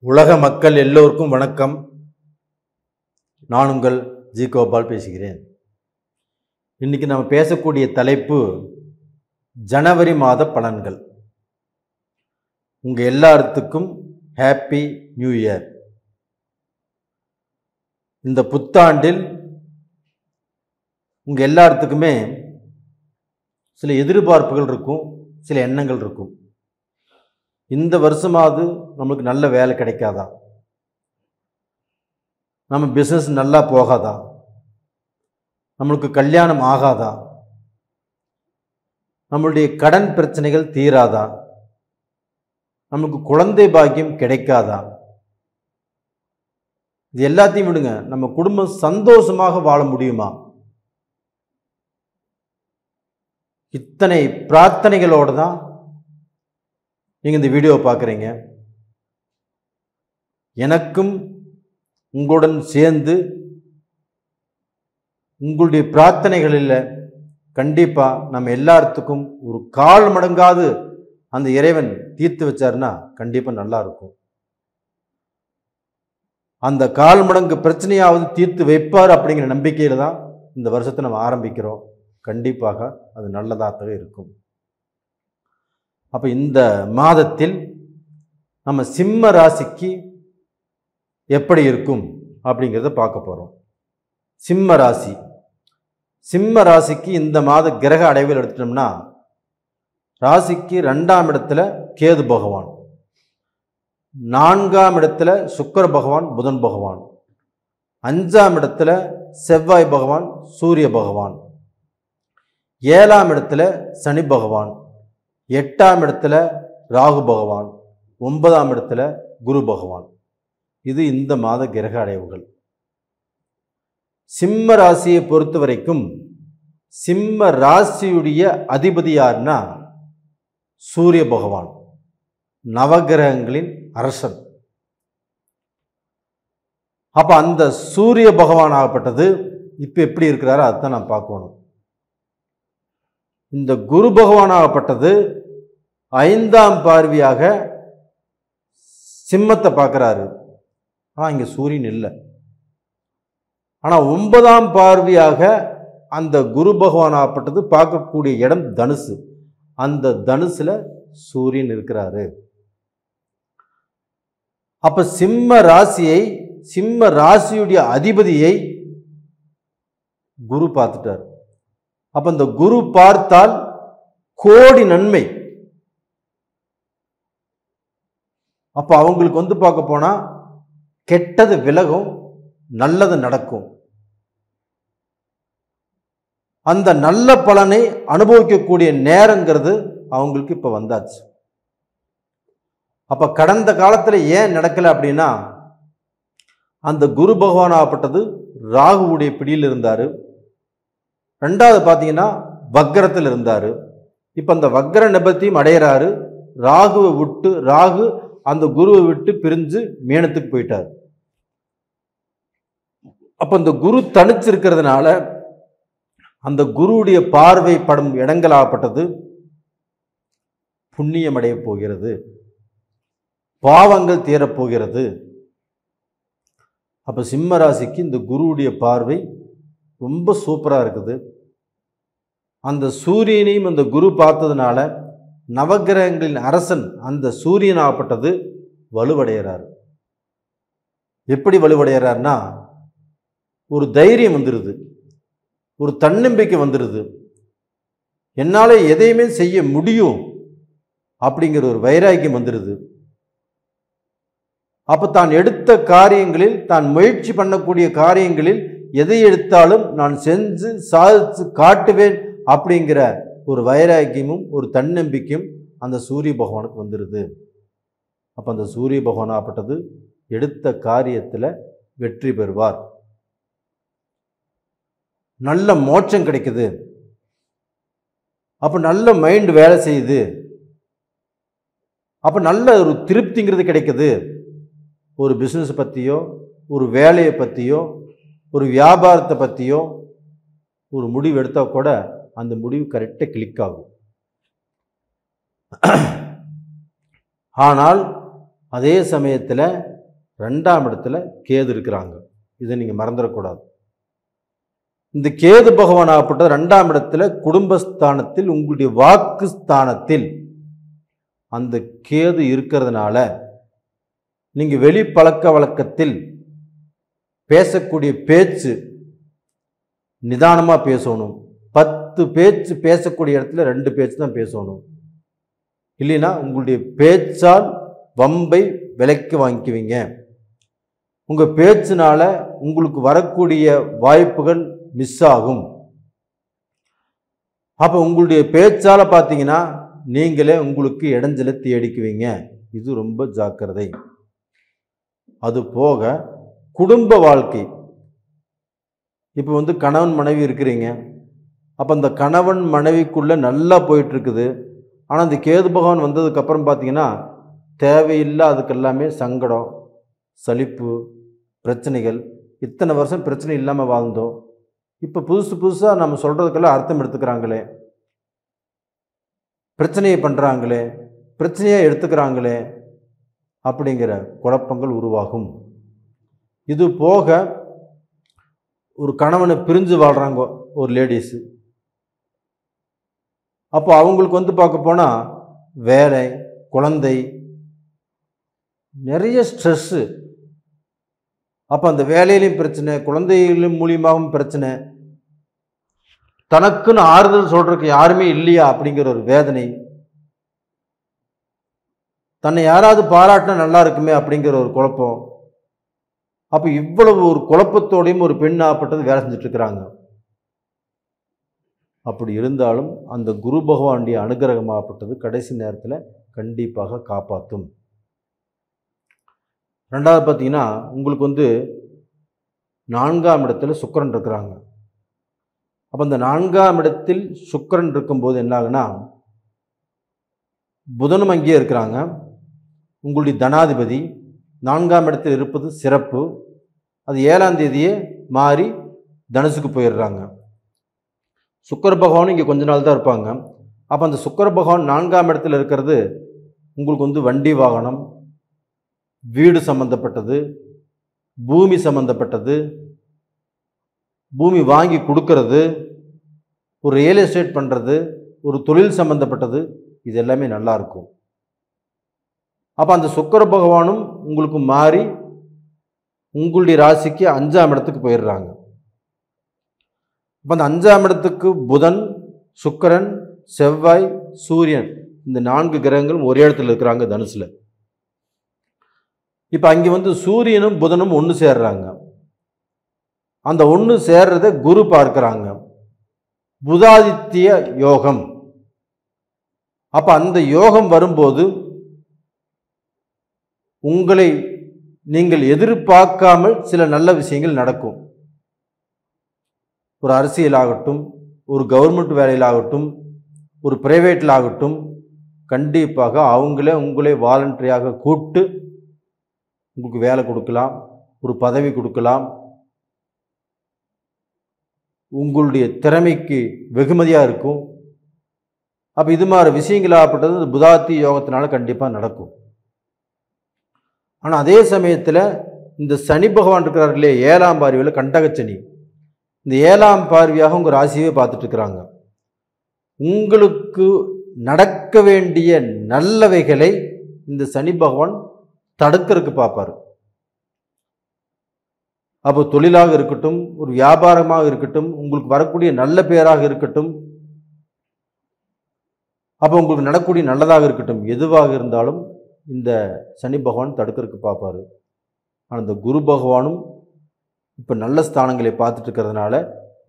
உலக மக்கள் எல்லோருக்கும் வணக்கம். நான் உங்கள் ஜி கோபால் பேசுகிறேன். இன்னைக்கு நம்ம பேசக்கூடிய தலைப்பு ஜனவரி மாத பலன்கள். உங்க எல்லாத்துக்கும் ஹாப்பி நியூ இயர். இந்த புத்தாண்டில் உங்க எல்லாத்துக்குமே சில எதிர்பார்ப்புகள் இருக்கும், சில எண்ணங்கள் இருக்கும். இந்த வருஷமாவது நம்மளுக்கு நல்ல வேலை கிடைக்காதா, நம்ம பிஸ்னஸ் நல்லா போகாதா, நம்மளுக்கு கல்யாணம் ஆகாதா, நம்மளுடைய கடன் பிரச்சனைகள் தீராதா, நமக்கு குழந்தை பாக்கியம் கிடைக்காதா, இது எல்லாத்தையும் விடுங்க, நம்ம குடும்பம் சந்தோஷமாக வாழ முடியுமா? இத்தனை பிரார்த்தனைகளோடு தான் நீங்கள் இந்த வீடியோவை பார்க்குறீங்க. எனக்கும் உங்களுடன் சேர்ந்து உங்களுடைய பிரார்த்தனைகளில் கண்டிப்பாக நம்ம எல்லாத்துக்கும் ஒரு கால் மடங்காது அந்த இறைவன் தீர்த்து வச்சாருன்னா கண்டிப்பாக நல்லா இருக்கும். அந்த கால் மடங்கு பிரச்சனையாவது தீர்த்து வைப்பார் அப்படிங்கிற நம்பிக்கையில் தான் இந்த வருஷத்தை நம்ம ஆரம்பிக்கிறோம். கண்டிப்பாக அது நல்லதாகவே இருக்கும். அப்போ இந்த மாதத்தில் நம்ம சிம்ம ராசிக்கு எப்படி இருக்கும் அப்படிங்கிறத பார்க்க போகிறோம். சிம்ம ராசிக்கு இந்த மாத கிரக அடைவில் எடுத்துட்டோம்னா, ராசிக்கு 2ஆம் இடத்துல கேது பகவான், 4ஆம் இடத்துல சுக்கிர பகவான் புதன் பகவான், 5ஆம் இடத்துல செவ்வாய் பகவான் சூரிய பகவான், 7ஆம் இடத்துல சனி பகவான், 8ஆம் இடத்துல ராகு பகவான், 9ஆம் இடத்துல குரு பகவான். இது இந்த மாத கிரக அடைவுகள். சிம்ம ராசியை பொறுத்த வரைக்கும் சிம்ம ராசியுடைய அதிபதி யாருன்னா சூரிய பகவான், நவகிரகங்களின் அரசன். அப்ப அந்த சூரிய பகவான் ஆகப்பட்டது இப்ப எப்படி இருக்கிறாரோ அதுதான் நான் பார்க்கணும். இந்த குரு பகவான் ஆகப்பட்டது 5ஆம் பார்வையாக சிம்மத்தை பார்க்கிறாரு. ஆனால் இங்கே சூரியன் இல்லை. ஆனால் 9ஆம் பார்வையாக அந்த குரு பகவான் ஆகப்பட்டது பார்க்கக்கூடிய இடம் தனுசு. அந்த தனுசுல சூரியன் இருக்கிறாரு. அப்ப சிம்ம ராசியுடைய அதிபதியை குரு பார்த்துட்டார். அப்ப இந்த குரு பார்த்தால் கோடி நன்மை. அப்ப அவங்களுக்கு பார்க்க போனா கெட்டது விலகும், நல்லது நடக்கும். அந்த நல்ல பலனை அனுபவிக்கக்கூடிய நேரங்கிறது அவங்களுக்கு இப்ப வந்தாச்சு. அப்ப கடந்த காலத்துல ஏன் நடக்கல அப்படின்னா, அந்த குரு பகவான் ஆகப்பட்டது ராகுவுடைய பிடியில் இருந்தாரு. 2வது பார்த்தீங்கன்னா வக்ரத்தில் இருந்தாரு. இப்ப அந்த வக்ர நிபத்தியும் அடையிறாரு. ராகு அந்த குருவை விட்டு பிரிஞ்சு மீனத்துக்கு போயிட்டார். அப்ப அந்த குரு தனிச்சிருக்கிறதுனால அந்த குருவுடைய பார்வை படும் இடங்களாகப்பட்டது புண்ணியம் அடைய போகிறது, பாவங்கள் தீரப்போகிறது. அப்ப சிம்ம ராசிக்கு இந்த குருவுடைய பார்வை ரொம்ப சூப்பரா இருக்குது. அந்த சூரியனையும் அந்த குரு பார்த்ததுனால நவகிரகங்களின் அரசன் அந்த சூரியன் ஆகப்பட்டது வலுவடைகிறார். எப்படி வலுவடைகிறார்னா, ஒரு தைரியம் வந்துடுது, ஒரு தன்னம்பிக்கை வந்துடுது, என்னால எதையுமே செய்ய முடியும் அப்படிங்கிற ஒரு வைராக்கியம் வந்துடுது. அப்ப தான் எடுத்த காரியங்களில், தான் முயற்சி பண்ணக்கூடிய காரியங்களில் எதை எடுத்தாலும் நான் செஞ்சு சாதிச்சு காட்டுவேன் அப்படிங்கிற ஒரு வைராக்கியமும் ஒரு தன்னம்பிக்கையும் அந்த சூரிய பகவானுக்கு வந்துடுது. அப்ப அந்த சூரிய பகவான் ஆகப்பட்டது எடுத்த காரியத்தில் வெற்றி பெறுவார். நல்ல மோட்சம் கிடைக்குது. அப்ப நல்ல மைண்ட் வேலை செய்யுது. அப்ப நல்ல ஒரு திருப்திங்கிறது கிடைக்குது. ஒரு பிஸ்னஸ் பற்றியோ, ஒரு வேலையை பற்றியோ, ஒரு வியாபாரத்தை பற்றியோ ஒரு முடிவு எடுத்தால் கூட அந்த முடிவு கரெக்டாக கிளிக் ஆகும். ஆனால் அதே சமயத்தில் 2ஆம் இடத்துல கேது இருக்கிறாங்க. இதை நீங்கள் மறந்துடக்கூடாது. இந்த கேது பகவான் ஆகப்பட்ட 2ஆம் இடத்துல குடும்பஸ்தானத்தில், உங்களுடைய வாக்கு ஸ்தானத்தில் அந்த கேது இருக்கிறதுனால நீங்கள் வெளி பழக்க வழக்கத்தில் பேசக்கூடிய பேச்சு நிதானமாக பேசணும். 10 பேச்சு பேசக்கூடிய இடத்துல 2 பேச்சு தான் பேசணும். இல்லைன்னா உங்களுடைய பேச்சால் வம்பை விலைக்கு வாங்கிக்குவீங்க. உங்கள் பேச்சினால உங்களுக்கு வரக்கூடிய வாய்ப்புகள் மிஸ் ஆகும். அப்போ உங்களுடைய பேச்சால் பார்த்தீங்கன்னா நீங்களே உங்களுக்கு இடைஞ்சலை தேடிக்குவீங்க. இது ரொம்ப ஜாக்கிரதை. அது போக குடும்ப வாழ்க்கை, இப்போ கணவன் மனைவி இருக்கிறீங்க. அப்போ அந்த கணவன் மனைவிக்குள்ளே நல்லா போயிட்டுருக்குது. ஆனால் இந்த கேது பகவான் வந்ததுக்கப்புறம் பார்த்தீங்கன்னா தேவையில்லாததுக்கெல்லாமே சங்கடம், சலிப்பு, பிரச்சனைகள். இத்தனை வருஷம் பிரச்சனை இல்லாமல் வாழ்ந்தோம். இப்போ புதுசாக நம்ம சொல்கிறதுக்கெல்லாம் அர்த்தம் எடுத்துக்கிறாங்களே, பிரச்சனையை பண்ணுறாங்களே, பிரச்சனையாக எடுத்துக்கிறாங்களே அப்படிங்கிற குழப்பங்கள் உருவாகும். இது போக ஒரு கணவனை பிரிஞ்சு வாழ்கிறாங்க ஒரு லேடிஸு. அப்போ அவங்களுக்கு பார்க்க போனால் வேலை, குழந்தை, நிறைய ஸ்ட்ரெஸ்ஸு. அப்போ அந்த வேலையிலையும் பிரச்சனை, குழந்தைகளின் மூலியமாகவும் பிரச்சனை, தனக்குன்னு ஆறுதல் சொல்றதுக்கு யாருமே இல்லையா அப்படிங்கிற ஒரு வேதனை, தன்னை யாராவது பாராட்டினா நல்லா இருக்குமே அப்படிங்கிற ஒரு குழப்பம். அப்போ இவ்வளவு ஒரு குழப்பத்தோடையும் ஒரு பெண் ஆகப்பட்டது வேலை செஞ்சுட்டு இருக்கிறாங்க. அப்படி இருந்தாலும் அந்த குரு பகவானுடைய அனுகிரகமாகப்பட்டது கடைசி நேரத்தில் கண்டிப்பாக காப்பாற்றும். ரெண்டாவது பார்த்தீங்கன்னா உங்களுக்கு 4ஆம் இடத்துல சுக்கிரன் இருக்கிறாங்க. அப்போ இந்த 4ஆம் இடத்தில் சுக்கிரன் இருக்கும்போது என்ன ஆகுனா, புதனும் அங்கேயே இருக்கிறாங்க. உங்களுடைய தனாதிபதி 4ஆம் இடத்தில் இருப்பது சிறப்பு. அது 7ஆம் தேதியே மாறி தனுசுக்கு போயிடுறாங்க. சுக்கிர பகவானும் இங்கே கொஞ்ச நாள் தான் இருப்பாங்க. அப்போ அந்த சுக்கிர பகவான் 4ஆம் இடத்துல இருக்கிறது உங்களுக்கு வண்டி வாகனம், வீடு சம்பந்தப்பட்டது, பூமி சம்பந்தப்பட்டது, பூமி வாங்கி கொடுக்கறது, ஒரு ரியல் எஸ்டேட் பண்ணுறது, ஒரு தொழில் சம்பந்தப்பட்டது, இது எல்லாமே நல்லா இருக்கும். அப்போ அந்த சுக்கிர பகவானும் உங்களுக்கு மாறி உங்களுடைய ராசிக்கு 5ஆம் இடத்துக்கு போயிடுறாங்க. அப்போ அந்த 5ஆம் இடத்துக்கு புதன், சுக்கிரன், செவ்வாய், சூரியன், இந்த 4 கிரகங்களும் ஒரே இடத்துல இருக்கிறாங்க தனுசுல. இப்போ அங்கே சூரியனும் புதனும் ஒன்று சேர்றாங்க. அந்த ஒன்று சேர்றதை குரு பார்க்குறாங்க, புதாதித்ய யோகம். அப்போ அந்த யோகம் வரும்போது உங்களை நீங்கள் எதிர்பார்க்காமல் சில நல்ல விஷயங்கள் நடக்கும். ஒரு அரசியலாகட்டும், ஒரு கவர்மெண்ட் வேலையிலாகட்டும், ஒரு பிரைவேட்டில் ஆகட்டும், கண்டிப்பாக அவங்களே உங்களை வாலண்டரியாக கூப்பிட்டு உங்களுக்கு வேலை கொடுக்கலாம், ஒரு பதவி கொடுக்கலாம், உங்களுடைய திறமைக்கு வெகுமதியாக இருக்கும். அப்போ இது மாதிரி விஷயங்களாகப்பட்டது புதாதி யோகத்தினால கண்டிப்பாக நடக்கும். ஆனால் அதே சமயத்தில் இந்த சனி பகவான் இருக்கிறார்களே 7ஆம் பார்வையில் கண்டகச்சனி, இந்த 7ஆம் பார்வையாக உங்கள் ராசியே பார்த்துட்டு இருக்கிறாங்க. உங்களுக்கு நடக்க வேண்டிய நல்லவைகளை இந்த சனி பகவான் தடுக்கிறதுக்கு பார்ப்பார். அப்போ தொழிலாக இருக்கட்டும், ஒரு வியாபாரமாக இருக்கட்டும், உங்களுக்கு வரக்கூடிய நல்ல பேராக இருக்கட்டும், அப்போ உங்களுக்கு நடக்கக்கூடிய நல்லதாக இருக்கட்டும், எதுவாக இருந்தாலும் இந்த சனி பகவான் தடுக்கிறதுக்கு பார்ப்பார். ஆனால் இந்த குரு பகவானும் இப்போ நல்ல ஸ்தானங்களை பார்த்துட்டு இருக்கிறதுனால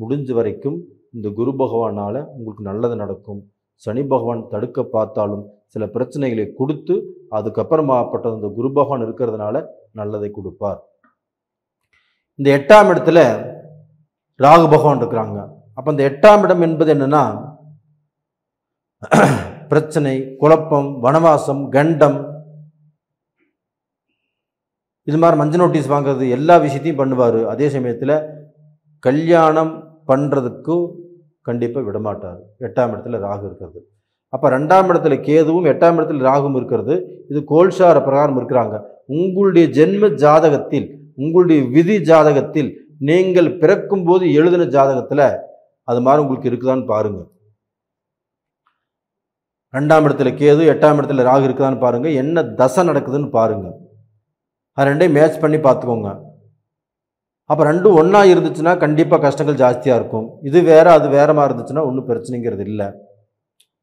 முடிஞ்ச வரைக்கும் இந்த குரு பகவானால் உங்களுக்கு நல்லது நடக்கும். சனி பகவான் தடுக்க பார்த்தாலும் சில பிரச்சனைகளை கொடுத்து அதுக்கப்புறமாப்பட்ட இந்த குரு பகவான் இருக்கிறதுனால நல்லதை கொடுப்பார். இந்த 8ஆம் இடத்துல ராகு பகவான் இருக்கிறாங்க. அப்போ இந்த 8ஆம் இடம் என்பது என்னன்னா, பிரச்சனை, குழப்பம், வனவாசம், கண்டம், இது மாதிரி மஞ்சள் நோட்டீஸ் வாங்குறது, எல்லா விஷயத்தையும் பண்ணுவார். அதே சமயத்தில் கல்யாணம் பண்ணுறதுக்கும் கண்டிப்பாக விடமாட்டார். 8ஆம் இடத்துல ராகு இருக்கிறது. அப்போ 2ஆம் இடத்துல கேதுவும் 8ஆம் இடத்துல ராகுவும் இருக்கிறது. இது கோல்சார பிரகாரம் இருக்கிறாங்க. உங்களுடைய ஜென்ம ஜாதகத்தில், உங்களுடைய விதி ஜாதகத்தில், நீங்கள் பிறக்கும்போது எழுதின ஜாதகத்தில் அது மாதிரி உங்களுக்கு இருக்குதான்னு பாருங்க. 2ஆம் இடத்துல கேது, 8ஆம் இடத்துல ராகு இருக்குதான்னு பாருங்க. என்ன தசை நடக்குதுன்னு பாருங்க. அது ரெண்டையும் மேட்ச் பண்ணி பார்த்துக்கோங்க. அப்போ ரெண்டும் ஒன்றா இருந்துச்சுன்னா கண்டிப்பாக கஷ்டங்கள் ஜாஸ்தியாக இருக்கும். இது வேற அது வேற மாதிரி இருந்துச்சுன்னா ஒன்றும் பிரச்சனைங்கிறது இல்லை.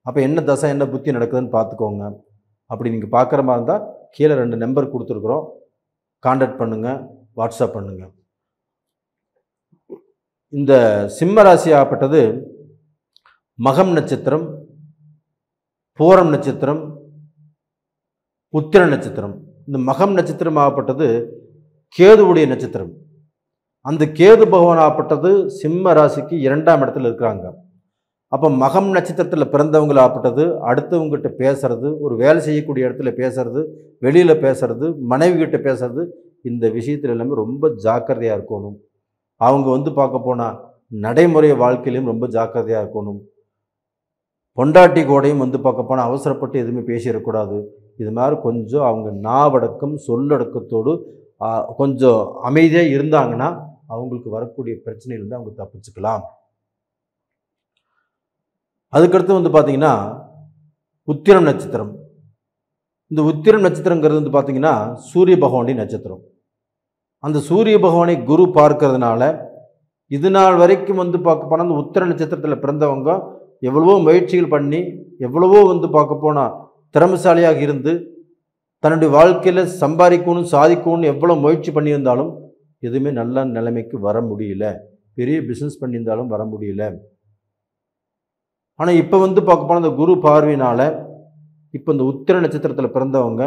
அப்போ என்ன தசை என்ன புத்தி நடக்குதுன்னு பார்த்துக்கோங்க. அப்படி நீங்கள் பார்க்குற மாதிரி இருந்தால் கீழே 2 நம்பர் கொடுத்துருக்குறோம், கான்டாக்ட் பண்ணுங்கள், வாட்ஸ்அப் பண்ணுங்கள். இந்த சிம்ம ராசி ஆகப்பட்டது மகம் நட்சத்திரம், பூரம் நட்சத்திரம், உத்திர நட்சத்திரம். இந்த மகம் நட்சத்திரம் ஆகப்பட்டது கேதுவுடைய நட்சத்திரம். அந்த கேது பகவான் ஆகப்பட்டது சிம்ம ராசிக்கு 2ஆம் இடத்துல இருக்கிறாங்க. அப்போ மகம் நட்சத்திரத்தில் பிறந்தவங்களை ஆகப்பட்டது அடுத்தவங்ககிட்ட பேசுறது, ஒரு வேலை செய்யக்கூடிய இடத்துல பேசுறது, வெளியில் பேசுறது, மனைவி கிட்ட பேசுறது, இந்த விஷயத்தில் எல்லாமே ரொம்ப ஜாக்கிரதையாக இருக்கணும். அவங்க பார்க்க போனால் நடைமுறை வாழ்க்கையிலையும் ரொம்ப ஜாக்கிரதையாக இருக்கணும். பொண்டாட்டி கூடையும் பார்க்க போனால் அவசரப்பட்டு எதுவுமே பேசிடக்கூடாது. இது மாதிரி கொஞ்சம் அவங்க நாவடக்கம் சொல்லடக்கத்தோடு கொஞ்சம் அமைதியாக இருந்தாங்கன்னா அவங்களுக்கு வரக்கூடிய பிரச்சனையிலேருந்து அவங்க தப்பிச்சுக்கலாம். அதுக்கடுத்து பார்த்தீங்கன்னா உத்திரம் நட்சத்திரம். இந்த உத்திரம் நட்சத்திரங்கிறது பார்த்தீங்கன்னா சூரிய பகவானுடைய நட்சத்திரம். அந்த சூரிய பகவானை குரு பார்க்கறதுனால இது நாள் வரைக்கும் பார்க்க போனால் அந்த உத்திர நட்சத்திரத்தில் பிறந்தவங்க எவ்வளவோ முயற்சிகள் பண்ணி எவ்வளவோ பார்க்க போனால் திறமைசாலியாக இருந்து தன்னுடைய வாழ்க்கையில் சம்பாதிக்கணும் சாதிக்கணும்னு எவ்வளோ முயற்சி பண்ணியிருந்தாலும் எதுவுமே நல்ல நிலைமைக்கு வர முடியல. பெரிய பிஸ்னஸ் பண்ணியிருந்தாலும் வர முடியல. ஆனால் இப்போ பார்க்க போனால் அந்த குரு பார்வையினால் இப்போ இந்த உத்திர நட்சத்திரத்தில் பிறந்தவங்க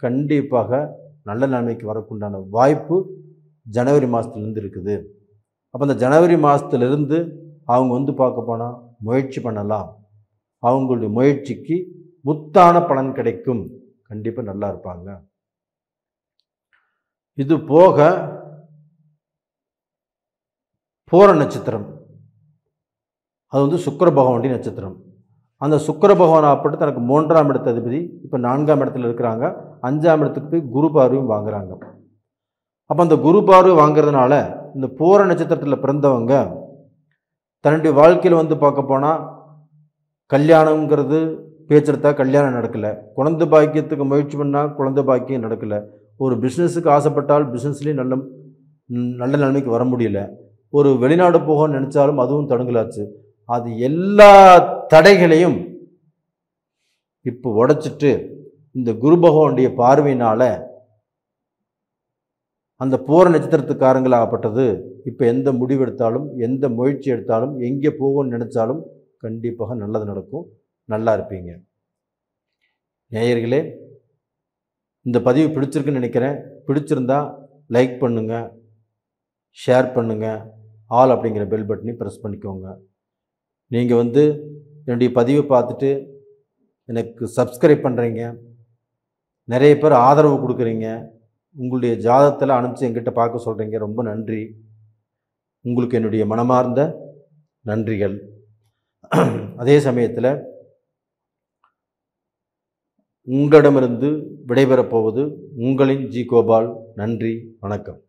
கண்டிப்பாக நல்ல நிலைமைக்கு வரக்குண்டான வாய்ப்பு ஜனவரி மாதத்துலேருந்து இருக்குது. அப்போ அந்த ஜனவரி மாதத்துலேருந்து அவங்க பார்க்க போனால் முயற்சி பண்ணலாம். அவங்களுடைய முயற்சிக்கு முத்தான பலன் கிடைக்கும். கண்டிப்பாக நல்லா இருப்பாங்க. இது போக பூர நட்சத்திரம், அது சுக்கிர பகவானுடைய நட்சத்திரம். அந்த சுக்கிர பகவான் ஆப்பட்டு தனக்கு 3ஆம் இடத்து அதிபதி இப்போ 4ஆம் இடத்துல இருக்கிறாங்க. 5ஆம் இடத்துக்கு போய் குரு பார்வையும் வாங்குறாங்க. அப்போ அந்த குரு பார்வை வாங்கிறதுனால இந்த பூர நட்சத்திரத்தில் பிறந்தவங்க தன்னுடைய வாழ்க்கையில் பார்க்க போனால் கல்யாணங்கிறது பேச்செடுத்தா கல்யாணம் நடக்கலை, குழந்தை பாக்கியத்துக்கு முயற்சி பண்ணால் குழந்தை பாக்கியம் நடக்கலை, ஒரு பிஸ்னஸுக்கு ஆசைப்பட்டால் பிஸ்னஸ்லேயும் நல்ல நிலைமைக்கு வர முடியல, ஒரு வெளிநாடு போக நினச்சாலும் அதுவும் தடுங்கலாச்சு. அது எல்லா தடைகளையும் இப்போ உடைச்சிட்டு இந்த குரு பகவானுடைய பார்வையினால் அந்த பூர நட்சத்திரத்துக்காரங்களாகப்பட்டது இப்போ எந்த முடிவு எடுத்தாலும் எந்த முயற்சி எடுத்தாலும் எங்கே போகணும்னு நினச்சாலும் கண்டிப்பாக நல்லது நடக்கும். நல்லா இருப்பீங்க. நேயர்களே, இந்த பதிவு பிடிச்சிருக்குன்னு நினைக்கிறேன். பிடிச்சிருந்தா லைக் பண்ணுங்கள், ஷேர் பண்ணுங்கள், ஆல் அப்படிங்கிற பெல் பட்டனை ப்ரெஸ் பண்ணிக்கோங்க. நீங்கள் என்னுடைய பதிவை பார்த்துட்டு எனக்கு சப்ஸ்கிரைப் பண்ணுறீங்க, நிறைய பேர் ஆதரவு கொடுக்குறீங்க, உங்களுடைய ஜாதகத்தில் அனுப்பிச்சு என்கிட்ட பார்க்க சொல்கிறீங்க. ரொம்ப நன்றி. உங்களுக்கு என்னுடைய மனமார்ந்த நன்றிகள். அதே சமயத்தில் உங்களிடமிருந்து விடைபெறப் போவது உங்களின் ஜி கோபால். நன்றி, வணக்கம்.